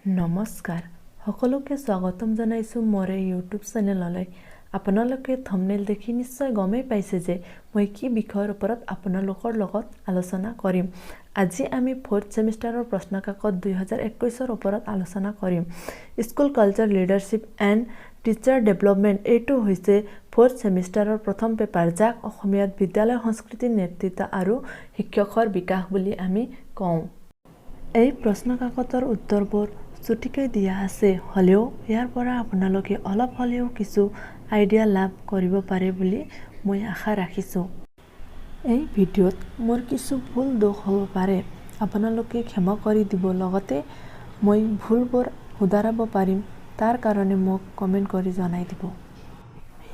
নমস্কাৰ সকলোকে স্বাগতম জনাইছো মোৰ ইউটিউব চেনেললৈ। আপোনালোকে থাম্বনেইল দেখি নিশ্চয় গমেই পাইছে যে মই কি বিষয়ৰ ওপৰত আপোনালোকৰ লগত আলোচনা কৰিম। আজি আমি 4th সেমিষ্টাৰৰ প্ৰশ্নকাকত 2021ৰ ওপৰত আলোচনা কৰিম। School culture leadership and teacher development এইটো হৈছে 4th সেমিষ্টাৰৰ প্ৰথম পেপাৰ, যাক অসমীয়াত বিদ্যালয় সংস্কৃতি নেতৃত্ব আৰু শিক্ষকৰ বিকাশ বুলি আমি কওঁ। এই প্ৰশ্নকাকতৰ উত্তৰবোৰ চুটিকৈ দিয়া আছে, হ'লেও ইয়াৰ পৰা আপোনালোকে অলপ হ'লেও কিছু আইডিয়া লাভ কৰিব পাৰে বুলি মই আশা ৰাখিছোঁ। এই ভিডিঅ'ত মোৰ কিছু ভুল দোষ হ'ব পাৰে, আপোনালোকে ক্ষমা কৰি দিব। লগতে মই ভুলবোৰ শুধৰাব পাৰিম, তাৰ কাৰণে মোক কমেণ্ট কৰি জনাই দিব।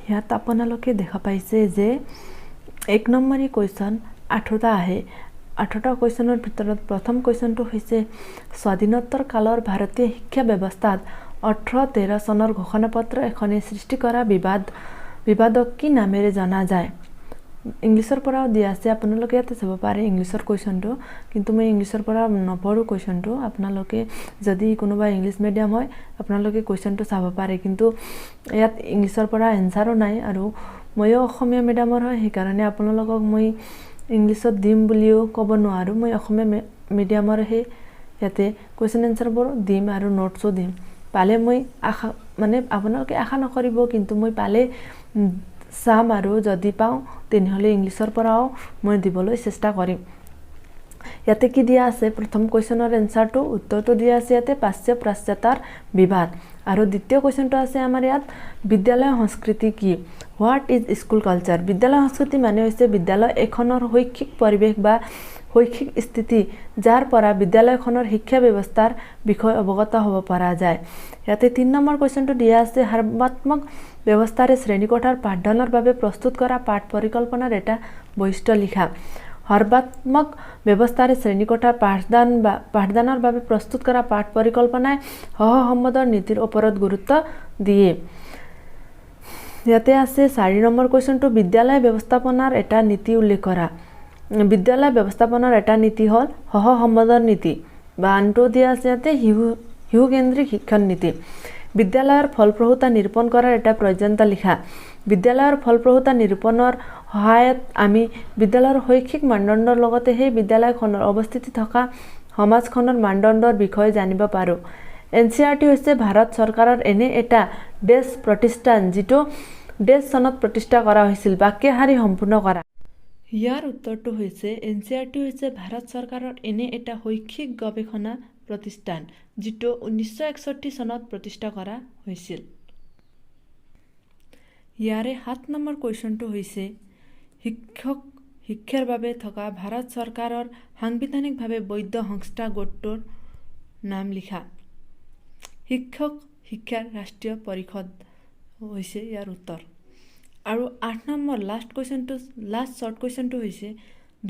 ইয়াত আপোনালোকে দেখা পাইছে যে 1 নম্বৰী কুৱেশ্যন 8টা আহে। 8টা কুৱেশ্যনৰ ভিতৰত প্ৰথম কুৱেশ্যনটো হৈছে স্বাধীনোত্তৰ কালৰ ভাৰতীয় শিক্ষা ব্যৱস্থাত 1813 চনৰ ঘোষণাপত্ৰ এখনে সৃষ্টি কৰা বিবাদক কি নামেৰে জনা যায়। ইংলিছৰ পৰাও দিয়া আছে, আপোনালোকে ইয়াতে চাব পাৰে ইংলিছৰ কুৱেশ্যনটো, কিন্তু মই ইংলিছৰ পৰা নপঢ়োঁ কুৱেশ্যনটো। আপোনালোকে যদি কোনোবা ইংলিছ মিডিয়াম হয় আপোনালোকে কুৱেশ্যনটো চাব পাৰে, কিন্তু ইয়াত ইংলিছৰ পৰা এনচাৰো নাই, আৰু ময়ো অসমীয়া মিডিয়ামৰ হয়, সেইকাৰণে আপোনালোকক মই ইংলিছত দিম বুলিও ক'ব নোৱাৰোঁ। মই অসমীয়া মিডিয়ামৰহে ইয়াতে কুৱেশ্যন এনচাৰবোৰ দিম আৰু নোটছো দিম। পালে মই আপোনালোকে আশা নকৰিব, কিন্তু মই পালে চাম, আৰু যদি পাওঁ তেনেহ'লে ইংলিছৰ পৰাও মই দিবলৈ চেষ্টা কৰিম। ইয়াতে কি দিয়া আছে, প্ৰথম কুৱেশ্যনৰ এনচাৰটো উত্তৰটো দিয়া আছে ইয়াতে পাশ্চাত্য প্ৰাচ্যতাৰ বিবাদ, আৰু দ্বিতীয় কুৱেশ্যনটো আছে আমাৰ ইয়াত বিদ্যালয় সংস্কৃতি কি, হোৱাট ইজ স্কুল কালচাৰ। বিদ্যালয় সংস্কৃতি মানে হৈছে বিদ্যালয় এখনৰ শৈক্ষিক পৰিৱেশ বা শৈক্ষিক স্থিতি, যাৰ পৰা বিদ্যালয়খনৰ শিক্ষা ব্যৱস্থাৰ বিষয়ে অৱগত হ'ব পৰা যায়। ইয়াতে 3 নম্বৰ কুৱেশ্যনটো দিয়া আছে সৰ্বাত্মক ব্যৱস্থাৰে শ্ৰেণীকোঠাৰ পাঠদানৰ বাবে প্ৰস্তুত কৰা পাঠ পৰিকল্পনাৰ এটা বৈশিষ্ট্য লিখা। সৰ্বাত্মক ব্যৱস্থাৰে শ্ৰেণীকোঠাৰ পাঠদানৰ বাবে প্ৰস্তুত কৰা পাঠ পৰিকল্পনাই সহ-সম্বাদৰ নীতিৰ ওপৰত গুৰুত্ব দিয়ে। ইয়াতে আছে 4 নম্বৰ কুৱেশ্যনটো বিদ্যালয় ব্যৱস্থাপনাৰ এটা নীতি উল্লেখ কৰা। বিদ্যালয় ব্যৱস্থাপনাৰ এটা নীতি হ'ল সহ-সম্বাদৰ নীতি, বা আনটো দিয়া আছে ইয়াতে শিশুকেন্দ্ৰিক শিক্ষণ নীতি। বিদ্যালয়ৰ ফলপ্ৰসূতা নিৰূপণ কৰাৰ এটা প্ৰয়োজনীয়তা লিখা। বিদ্যালয়ৰ ফলপ্ৰসূতা নিৰূপণৰ সহায়ত আমি বিদ্যালয়ৰ শৈক্ষিক মানদণ্ডৰ লগতে সেই বিদ্যালয়খনৰ অৱস্থিতি থকা সমাজখনৰ মানদণ্ডৰ বিষয়ে জানিব পাৰোঁ। NCERT হৈছে ভাৰত চৰকাৰৰ এনে এটা দেশ প্ৰতিষ্ঠান যিটো দেশ চনত প্ৰতিষ্ঠা কৰা হৈছিল। বাক্যশাৰী সম্পূৰ্ণ কৰা। ইয়াৰ উত্তৰটো হৈছে NCERT হৈছে ভাৰত চৰকাৰৰ এনে এটা শৈক্ষিক গৱেষণা প্ৰতিষ্ঠান যিটো 1961 চনত প্ৰতিষ্ঠা কৰা হৈছিল। ইয়াৰে 7 নম্বৰ কুৱেশ্যনটো হৈছে শিক্ষাৰ বাবে থকা ভাৰত চৰকাৰৰ সাংবিধানিকভাৱে বৈধ সংস্থা গোটটোৰ নাম লিখা। শিক্ষক শিক্ষাৰ ৰাষ্ট্ৰীয় পৰিষদ হৈছে ইয়াৰ উত্তৰ। আৰু 8 নম্বৰ লাষ্ট শ্বৰ্ট কুৱেশ্যনটো হৈছে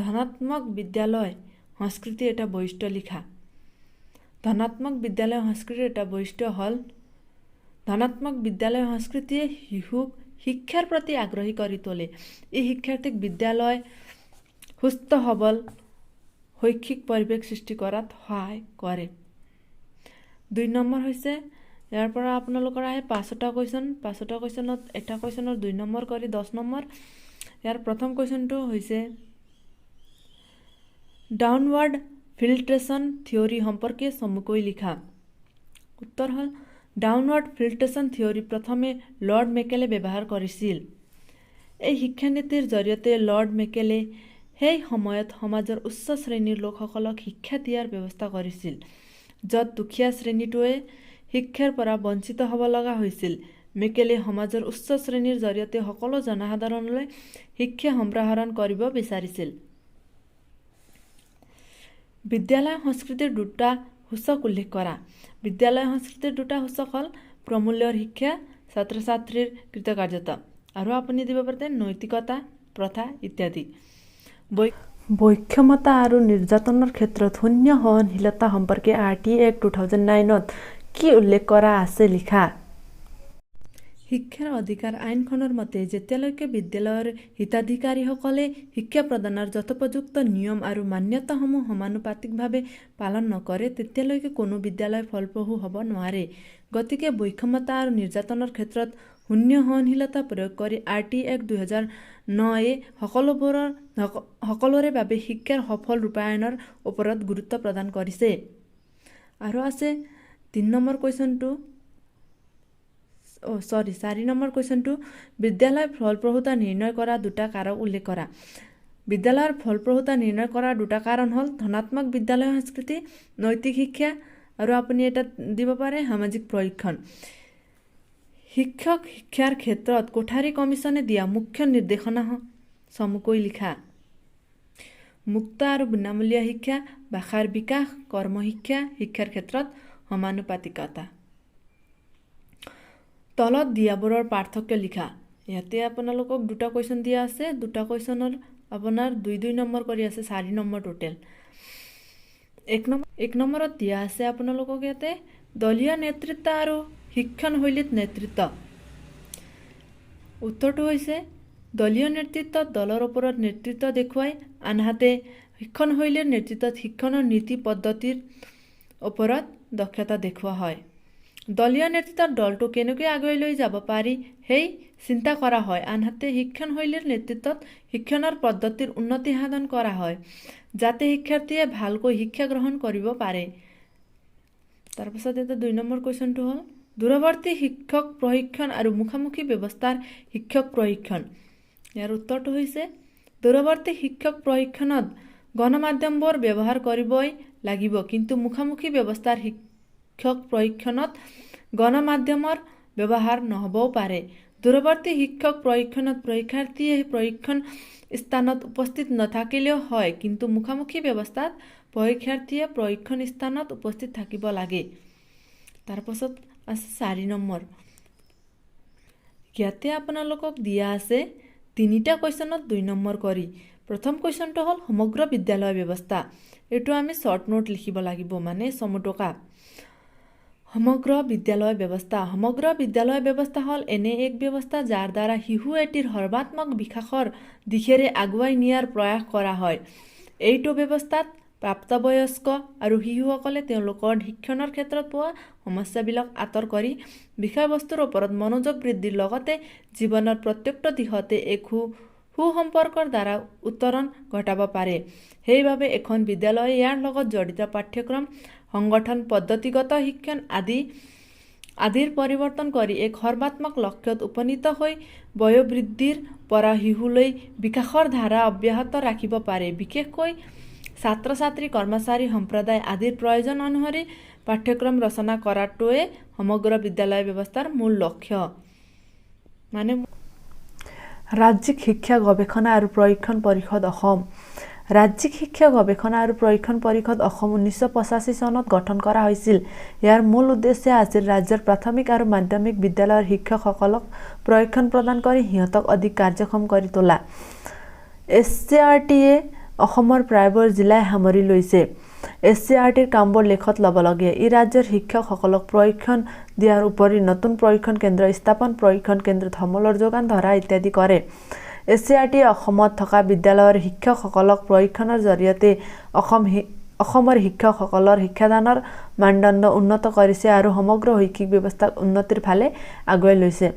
ধনাত্মক বিদ্যালয় সংস্কৃতিৰ এটা বৈশিষ্ট্য লিখা। ধনাত্মক বিদ্যালয় সংস্কৃতিৰ এটা বৈশিষ্ট্য হ'ল ধনাত্মক বিদ্যালয় সংস্কৃতিয়ে শিশুক শিক্ষাৰ প্ৰতি আগ্ৰহী কৰি তোলে। এই শিক্ষাৰ্থীক বিদ্যালয় সুস্থ সবল শৈক্ষিক পৰিৱেশ সৃষ্টি কৰাত সহায় কৰে। 2 নম্বৰ হৈছে ইয়াৰ পৰা আপোনালোকৰ আহে 5টা কুৱেশ্যন। 5টা কুৱেশ্যনত এটা কুৱেশ্যনৰ 2 নম্বৰ কৰি 10 নম্বৰ। ইয়াৰ প্ৰথম কুৱেশ্যনটো হৈছে ডাউনৱাৰ্ড ফিল্ট্ৰেশ্যন থিয়ৰী সম্পৰ্কে চমুকৈ লিখা। উত্তৰ হ'ল ডাউনৱাৰ্ড ফিল্ট্ৰেশ্যন থিয়ৰী প্ৰথমে লৰ্ড মেকেলে ব্যৱহাৰ কৰিছিল। এই শিক্ষানীতিৰ জৰিয়তে লৰ্ড মেকেলে সেই সময়ত সমাজৰ উচ্চ শ্ৰেণীৰ লোকসকলক শিক্ষা দিয়াৰ ব্যৱস্থা কৰিছিল, য'ত দুখীয়া শ্ৰেণীটোৱে শিক্ষাৰ পৰা বঞ্চিত হ'ব লগা হৈছিল। মেকেলে সমাজৰ উচ্চ শ্ৰেণীৰ জৰিয়তে সকলো জনসাধাৰণলৈ শিক্ষা সম্প্ৰসাৰণ কৰিব বিচাৰিছিল। বিদ্যালয় সংস্কৃতিৰ 2টা সূচক উল্লেখ কৰা। বিদ্যালয় সংস্কৃতিৰ 2টা সূচক হ'ল প্ৰমূল্যৰ শিক্ষা, ছাত্ৰ ছাত্ৰীৰ কৃতকাৰ্যতা, আৰু আপুনি দিব পাৰে নৈতিকতা, প্ৰথা ইত্যাদি। বৈষম্যতা আৰু নিৰ্যাতনৰ ক্ষেত্ৰত শূন্য সহনশীলতা সম্পৰ্কে RT Act 2009ত কি উল্লেখ কৰা আছে লিখা। শিক্ষাৰ অধিকাৰ আইনখনৰ মতে যেতিয়ালৈকে বিদ্যালয়ৰ হিতাধিকাৰীসকলে শিক্ষা প্ৰদানৰ যথোপযুক্ত নিয়ম আৰু মান্যতাসমূহ সমানুপাতিকভাৱে পালন নকৰে তেতিয়ালৈকে কোনো বিদ্যালয় ফলপ্ৰসূ হ'ব নোৱাৰে। গতিকে বৈষম্যতা আৰু নিৰ্যাতনৰ ক্ষেত্ৰত শূন্য সহনশীলতা প্ৰয়োগ কৰি RT Act 2009 সকলোৰে বাবে শিক্ষাৰ সফল ৰূপায়ণৰ ওপৰত গুৰুত্ব প্ৰদান কৰিছে। আৰু আছে 4 নম্বৰ কুৱেশ্যনটো বিদ্যালয়ৰ ফলপ্ৰসূতা নিৰ্ণয় কৰা দুটা কাৰক উল্লেখ কৰা। বিদ্যালয়ৰ ফলপ্ৰসূতা নিৰ্ণয় কৰাৰ দুটা কাৰণ হ'ল ধনাত্মক বিদ্যালয় সংস্কৃতি, নৈতিক শিক্ষা আৰু আপুনি এটা দিব পাৰে সামাজিক প্ৰশিক্ষণ। শিক্ষাৰ ক্ষেত্ৰত কোঠাৰী কমিছনে দিয়া মুখ্য নিৰ্দেশনা চমুকৈ লিখা। মুক্ত আৰু বিনামূলীয়া শিক্ষা, ভাষাৰ বিকাশ, কৰ্মশিক্ষা, শিক্ষাৰ ক্ষেত্ৰত সমানুপাতিকতা। তলত দিয়াবোৰৰ পাৰ্থক্য লিখা। ইয়াতে আপোনালোকক দুটা কুৱেশ্যন দিয়া আছে, দুটা কুৱেশ্যনৰ আপোনাৰ 2 নম্বৰ কৰি আছে, 4 নম্বৰ টোটেল। 1 নম্বৰত দিয়া আছে আপোনালোকক ইয়াতে দলীয় নেতৃত্ব আৰু শিক্ষণশৈলীত নেতৃত্ব। উত্তৰটো হৈছে দলীয় নেতৃত্বত দলৰ ওপৰত নেতৃত্ব দেখুৱাই, আনহাতে শিক্ষণশৈলীৰ নেতৃত্বত শিক্ষণৰ নীতি পদ্ধতিৰ ওপৰত দক্ষতা দেখুওৱা হয়। দলীয় নেতৃত্বত দলটো কেনেকৈ আগুৱাই লৈ যাব পাৰি সেই চিন্তা কৰা হয়, আনহাতে শিক্ষণশৈলীৰ নেতৃত্বত শিক্ষণৰ পদ্ধতিৰ উন্নতি সাধন কৰা হয় যাতে শিক্ষাৰ্থীয়ে ভালকৈ শিক্ষা গ্ৰহণ কৰিব পাৰে। তাৰপিছত এটা 2 নম্বৰ কুৱেশ্যনটো হ'ল দূৰৱৰ্তী শিক্ষক প্ৰশিক্ষণ আৰু মুখামুখি ব্যৱস্থাৰ শিক্ষক প্ৰশিক্ষণ। ইয়াৰ উত্তৰটো হৈছে দূৰৱৰ্তী শিক্ষক প্ৰশিক্ষণত গণমাধ্যমবোৰ ব্যৱহাৰ কৰিবই লাগিব, কিন্তু মুখামুখি ব্যৱস্থাৰ শিক্ষক প্ৰশিক্ষণত গণমাধ্যমৰ ব্যৱহাৰ নহ'বও পাৰে। দূৰৱৰ্তী শিক্ষক প্ৰশিক্ষণত পৰীক্ষাৰ্থীয়ে প্ৰশিক্ষণ স্থানত উপস্থিত নাথাকিলেও হয়, কিন্তু মুখামুখি ব্যৱস্থাত পৰীক্ষাৰ্থীয়ে প্ৰশিক্ষণ স্থানত উপস্থিত থাকিব লাগে। তাৰপাছত আছে 4 নম্বৰ। ইয়াতে আপোনালোকক দিয়া আছে 3টা কুৱেশ্যনত 2 নম্বৰ কৰি। প্ৰথম কুৱেশ্যনটো হ'ল সমগ্ৰ বিদ্যালয় ব্যৱস্থা। এইটো আমি শ্বৰ্ট নোট লিখিব লাগিব, মানে চমুটকা। সমগ্ৰ বিদ্যালয় ব্যৱস্থা। সমগ্ৰ বিদ্যালয় ব্যৱস্থা হ'ল এনে এক ব্যৱস্থা যাৰ দ্বাৰা শিশু এটিৰ সৰ্বাত্মক বিকাশৰ দিশেৰে আগুৱাই নিয়াৰ প্ৰয়াস কৰা হয়। এইটো ব্যৱস্থাত প্ৰাপ্তবয়স্ক আৰু শিশুসকলে তেওঁলোকৰ শিক্ষণৰ ক্ষেত্ৰত পোৱা সমস্যাবিলাক আঁতৰ কৰি বিষয়বস্তুৰ ওপৰত মনোযোগ বৃদ্ধিৰ লগতে জীৱনৰ প্ৰত্যেকটো দিশতে এক সুসম্পৰ্কৰ দ্বাৰা উত্তৰণ ঘটাব পাৰে। সেইবাবে এখন বিদ্যালয়ে ইয়াৰ লগত জড়িত পাঠ্যক্ৰম, সংগঠন, পদ্ধতিগত শিক্ষণ আদিৰ পৰিৱৰ্তন কৰি এক সৰ্বাত্মক লক্ষ্যত উপনীত হৈ বয়োবৃদ্ধিৰ পৰা শিশুলৈ বিকাশৰ ধাৰা অব্যাহত ৰাখিব পাৰে। বিশেষকৈ ছাত্ৰ-ছাত্ৰী, কৰ্মচাৰী, সম্প্ৰদায় আদিৰ প্ৰয়োজন অনুসৰি পাঠ্যক্ৰম ৰচনা কৰাটোৱে সমগ্ৰ বিদ্যালয় ব্যৱস্থাৰ মূল লক্ষ্য। ৰাজ্যিক শিক্ষা গৱেষণা আৰু প্ৰশিক্ষণ পৰিষদ অসম। ৰাজ্যিক শিক্ষা গৱেষণা আৰু প্ৰশিক্ষণ পৰিষদ অসম 1985 চনত গঠন কৰা হৈছিল। ইয়াৰ মূল উদ্দেশ্য আছিল ৰাজ্যৰ প্ৰাথমিক আৰু মাধ্যমিক বিদ্যালয়ৰ শিক্ষকসকলক প্ৰশিক্ষণ প্ৰদান কৰি সিহঁতক অধিক কাৰ্যক্ষম কৰি তোলা। SCRT-য়ে অসমৰ প্ৰায়বোৰ জিলাই সামৰি লৈছে। SCRT-ৰ কামবোৰ লেখত ল'বলগীয়া। ই ৰাজ্যৰ শিক্ষকসকলক প্ৰশিক্ষণ দিয়াৰ উপৰি নতুন প্ৰশিক্ষণ কেন্দ্ৰ স্থাপন, প্ৰশিক্ষণ কেন্দ্ৰত সমলৰ যোগান ধৰা ইত্যাদি কৰে। SCRT-য়ে অসমত থকা বিদ্যালয়ৰ শিক্ষকসকলক প্ৰশিক্ষণৰ জৰিয়তে অসমৰ শিক্ষকসকলৰ শিক্ষাদানৰ মানদণ্ড উন্নত কৰিছে আৰু সমগ্ৰ শৈক্ষিক ব্যৱস্থাক উন্নতিৰ ফালে আগুৱাই লৈছে।